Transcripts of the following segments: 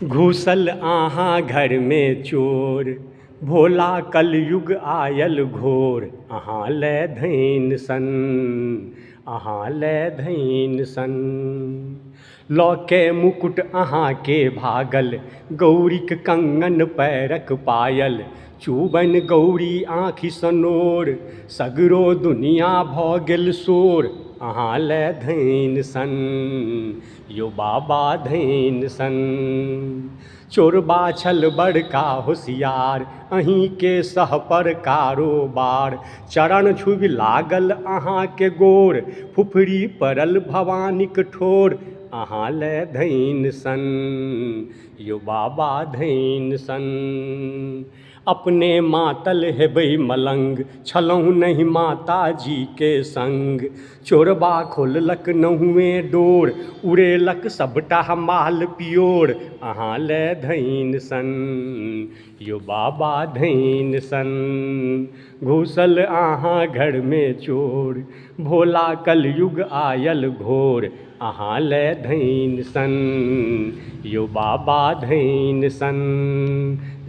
घुसल अहाँ घर में चोर, भोला कलयुग आयल घोर। अहाँ ले धैन सन, अहाँ ले धैन सन। लऽ के मुकुट अहाँ के भागल, गौरीक कंगन पैरक पायल। चुबन गौरी आँखि सनोर, सगरो दुनिया भऽ गेल शोर। अहाँ ले धैन सन, यौ बाबा धैन सन। चोरबा छल बड़का होशियार, अहीं के सह पर कारोबार। चरण छुबि लागल अहाँ के गोर, फुफरी पड़ल भवानीक ठोर। अहाँ ले धैन सन, यौ बाबा धैन सन। अपने मातल हेबै मलंग, छलहुँ नहीं माता जी के संग। चोरबा खोललक नहुए डोर, उड़ेलक सबटा माल पियोर। अहाँ ले धैन सन, यौ बाबा धैन सन। घुसल अहाँ घर में चोर, भोला कलयुग आयल घोर। अहाँ ले धैन सन, यौ बाबा धैन सन।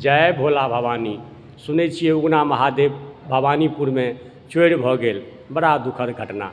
जय भोला भवानी। सुनै छियै उगना महादेव भवानीपुरमे चोरी भऽ गेल, बड़ा दुखद घटना।